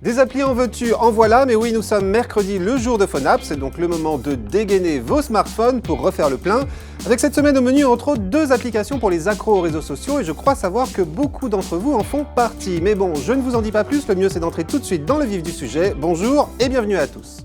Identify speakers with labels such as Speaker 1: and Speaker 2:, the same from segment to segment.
Speaker 1: Des applis en veux-tu, en voilà, mais oui, nous sommes mercredi, le jour de PhoneApp, c'est donc le moment de dégainer vos smartphones pour refaire le plein. Avec cette semaine au menu, entre autres, 2 applications pour les accros aux réseaux sociaux, et je crois savoir que beaucoup d'entre vous en font partie. Mais bon, je ne vous en dis pas plus, le mieux c'est d'entrer tout de suite dans le vif du sujet. Bonjour et bienvenue à tous.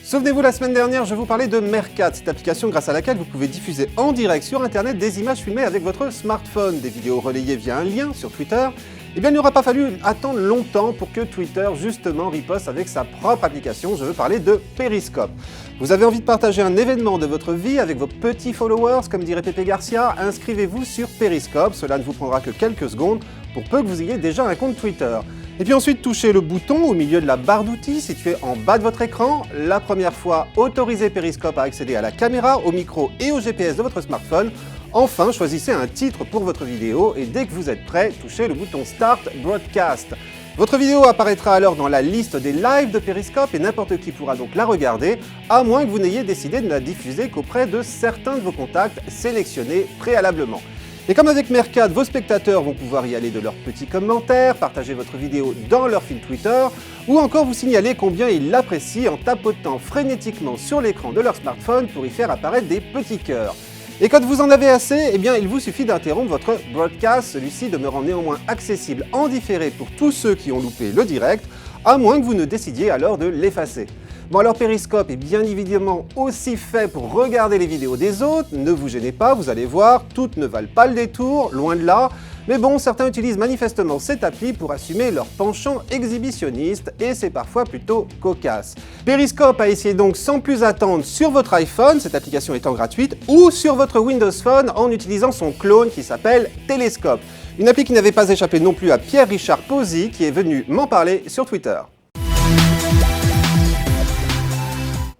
Speaker 1: Souvenez-vous, la semaine dernière, je vous parlais de Mercat, cette application grâce à laquelle vous pouvez diffuser en direct sur Internet des images filmées avec votre smartphone, des vidéos relayées via un lien sur Twitter. Eh bien, il n'aura pas fallu attendre longtemps pour que Twitter, justement, riposte avec sa propre application. Je veux parler de Periscope. Vous avez envie de partager un événement de votre vie avec vos petits followers, comme dirait Pepe Garcia, inscrivez-vous sur Periscope. Cela ne vous prendra que quelques secondes, pour peu que vous ayez déjà un compte Twitter. Et puis ensuite, touchez le bouton au milieu de la barre d'outils située en bas de votre écran. La première fois, autorisez Periscope à accéder à la caméra, au micro et au GPS de votre smartphone. Enfin, choisissez un titre pour votre vidéo et dès que vous êtes prêt, touchez le bouton Start Broadcast. Votre vidéo apparaîtra alors dans la liste des lives de Periscope et n'importe qui pourra donc la regarder, à moins que vous n'ayez décidé de ne la diffuser qu'auprès de certains de vos contacts sélectionnés préalablement. Et comme avec Mercat, vos spectateurs vont pouvoir y aller de leurs petits commentaires, partager votre vidéo dans leur fil Twitter, ou encore vous signaler combien ils l'apprécient en tapotant frénétiquement sur l'écran de leur smartphone pour y faire apparaître des petits cœurs. Et quand vous en avez assez, eh bien il vous suffit d'interrompre votre broadcast, celui-ci demeurant néanmoins accessible en différé pour tous ceux qui ont loupé le direct, à moins que vous ne décidiez alors de l'effacer. Bon alors Periscope est bien évidemment aussi fait pour regarder les vidéos des autres, ne vous gênez pas, vous allez voir, toutes ne valent pas le détour, loin de là. Mais bon, certains utilisent manifestement cette appli pour assumer leur penchant exhibitionniste et c'est parfois plutôt cocasse. Periscope a essayé donc sans plus attendre sur votre iPhone, cette application étant gratuite, ou sur votre Windows Phone en utilisant son clone qui s'appelle Telescope. Une appli qui n'avait pas échappé non plus à Pierre-Richard Pozzi qui est venu m'en parler sur Twitter.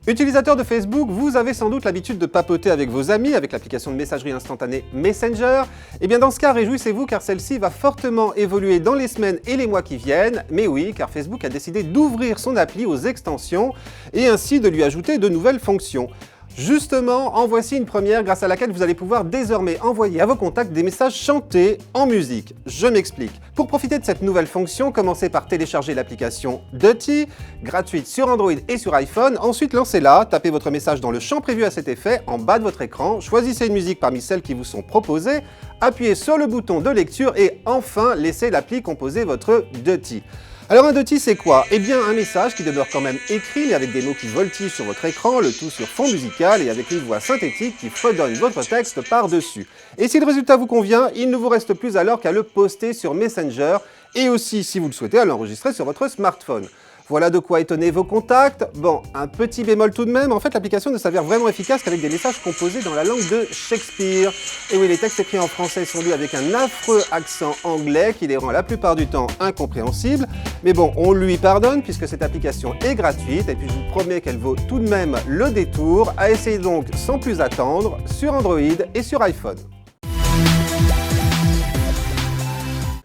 Speaker 1: Utilisateur de Facebook, vous avez sans doute l'habitude de papoter avec vos amis avec l'application de messagerie instantanée Messenger. Et bien dans ce cas, réjouissez-vous car celle-ci va fortement évoluer dans les semaines et les mois qui viennent. Mais oui, car Facebook a décidé d'ouvrir son appli aux extensions et ainsi de lui ajouter de nouvelles fonctions. Justement, en voici une première grâce à laquelle vous allez pouvoir désormais envoyer à vos contacts des messages chantés en musique. Je m'explique. Pour profiter de cette nouvelle fonction, commencez par télécharger l'application Dutty, gratuite sur Android et sur iPhone. Ensuite, lancez-la, tapez votre message dans le champ prévu à cet effet en bas de votre écran, choisissez une musique parmi celles qui vous sont proposées, appuyez sur le bouton de lecture et enfin, laissez l'appli composer votre Dutty. Alors un Dutty c'est quoi? Eh bien un message qui demeure quand même écrit mais avec des mots qui voltigent sur votre écran, le tout sur fond musical et avec une voix synthétique qui fredonne votre texte par-dessus. Et si le résultat vous convient, il ne vous reste plus alors qu'à le poster sur Messenger et aussi, si vous le souhaitez, à l'enregistrer sur votre smartphone. Voilà de quoi étonner vos contacts. Bon, un petit bémol tout de même, en fait l'application ne s'avère vraiment efficace qu'avec des messages composés dans la langue de Shakespeare. Et oui, les textes écrits en français sont lus avec un affreux accent anglais qui les rend la plupart du temps incompréhensibles. Mais bon, on lui pardonne puisque cette application est gratuite et puis je vous promets qu'elle vaut tout de même le détour. À essayer donc sans plus attendre sur Android et sur iPhone.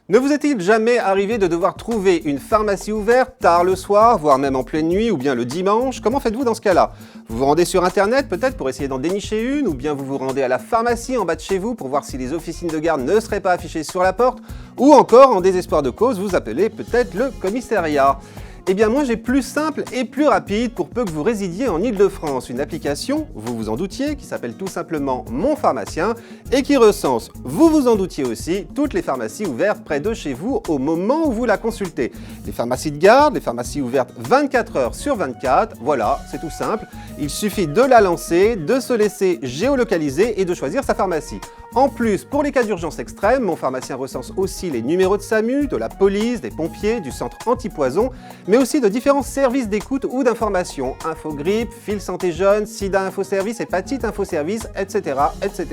Speaker 1: Ne vous est-il jamais arrivé de devoir trouver une pharmacie ouverte tard le soir, voire même en pleine nuit ou bien le dimanche? Comment faites-vous dans ce cas-là? Vous vous rendez sur internet peut-être pour essayer d'en dénicher une, ou bien vous vous rendez à la pharmacie en bas de chez vous pour voir si les officines de garde ne seraient pas affichées sur la porte, ou encore en désespoir de cause vous appelez peut-être le commissariat. Eh bien moi j'ai plus simple et plus rapide pour peu que vous résidiez en Ile-de-France. Une application, vous vous en doutiez, qui s'appelle tout simplement Mon Pharmacien et qui recense, vous vous en doutiez aussi, toutes les pharmacies ouvertes près de chez vous au moment où vous la consultez. Les pharmacies de garde, les pharmacies ouvertes 24 heures sur 24, voilà, c'est tout simple. Il suffit de la lancer, de se laisser géolocaliser et de choisir sa pharmacie. En plus, pour les cas d'urgence extrême, Mon Pharmacien recense aussi les numéros de SAMU, de la police, des pompiers, du centre anti-poison, mais aussi de différents services d'écoute ou d'information, Infogrippe, Fil Santé Jeune, Sida Info Service, Hépatite Info Service, etc., etc.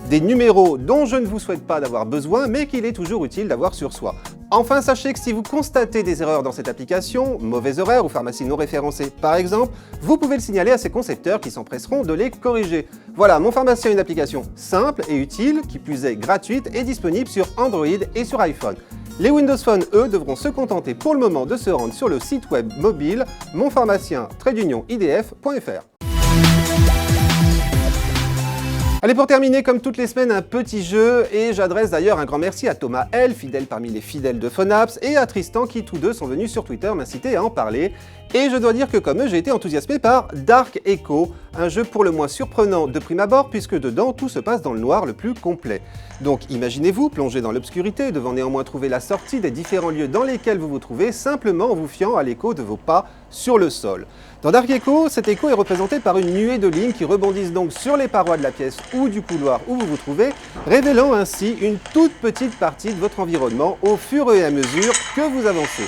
Speaker 1: Des numéros dont je ne vous souhaite pas d'avoir besoin, mais qu'il est toujours utile d'avoir sur soi. Enfin, sachez que si vous constatez des erreurs dans cette application, mauvais horaire ou pharmacie non référencée par exemple, vous pouvez le signaler à ses concepteurs qui s'empresseront de les corriger. Voilà, Mon Pharmacien est une application simple et utile, qui plus est gratuite et disponible sur Android et sur iPhone. Les Windows Phone, eux, devront se contenter pour le moment de se rendre sur le site web mobile monpharmacien-idf.fr. Allez, pour terminer, comme toutes les semaines, un petit jeu, et j'adresse d'ailleurs un grand merci à Thomas L, fidèle parmi les fidèles de Phonaps, et à Tristan qui tous deux sont venus sur Twitter m'inciter à en parler. Et je dois dire que comme eux, j'ai été enthousiasmé par Dark Echo, un jeu pour le moins surprenant de prime abord puisque dedans tout se passe dans le noir le plus complet. Donc imaginez-vous plongé dans l'obscurité, devant néanmoins trouver la sortie des différents lieux dans lesquels vous vous trouvez, simplement en vous fiant à l'écho de vos pas sur le sol. Dans Dark Echo, cet écho est représenté par une nuée de lignes qui rebondissent donc sur les parois de la pièce ou du couloir où vous vous trouvez, révélant ainsi une toute petite partie de votre environnement au fur et à mesure que vous avancez.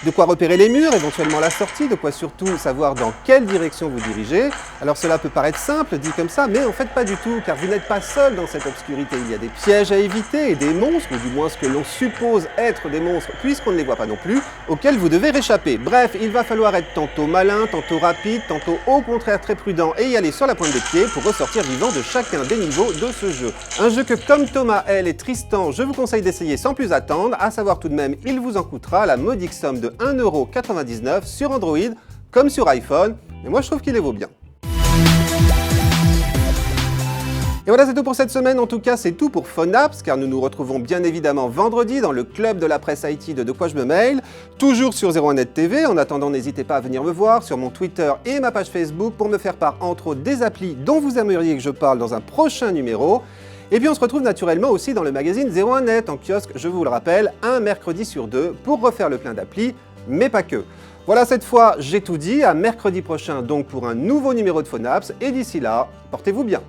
Speaker 1: De quoi repérer les murs, éventuellement la sortie, de quoi surtout savoir dans quelle direction vous dirigez. Alors cela peut paraître simple, dit comme ça, mais en fait pas du tout, car vous n'êtes pas seul dans cette obscurité. Il y a des pièges à éviter et des monstres, ou du moins ce que l'on suppose être des monstres, puisqu'on ne les voit pas non plus, auxquels vous devez réchapper. Bref, il va falloir être tantôt malin, tantôt rapide, tantôt au contraire très prudent et y aller sur la pointe des pieds pour ressortir vivant de chacun des niveaux de ce jeu. Un jeu que comme Thomas L et Tristan, je vous conseille d'essayer sans plus attendre, à savoir tout de même, il vous en coûtera la modique somme de 1,99 € sur Android comme sur iPhone, mais moi je trouve qu'il les vaut bien. Et voilà, c'est tout pour cette semaine. En tout cas, c'est tout pour Phonaps, car nous nous retrouvons bien évidemment vendredi dans le club de la presse IT de quoi je me mail, toujours sur 01net TV. En attendant, n'hésitez pas à venir me voir sur mon Twitter et ma page Facebook pour me faire part entre autres des applis dont vous aimeriez que je parle dans un prochain numéro. Et puis on se retrouve naturellement aussi dans le magazine 01net, en kiosque, je vous le rappelle, un mercredi sur deux pour refaire le plein d'applis, mais pas que. Voilà, cette fois, j'ai tout dit, à mercredi prochain donc pour un nouveau numéro de Phonaps, et d'ici là, portez-vous bien.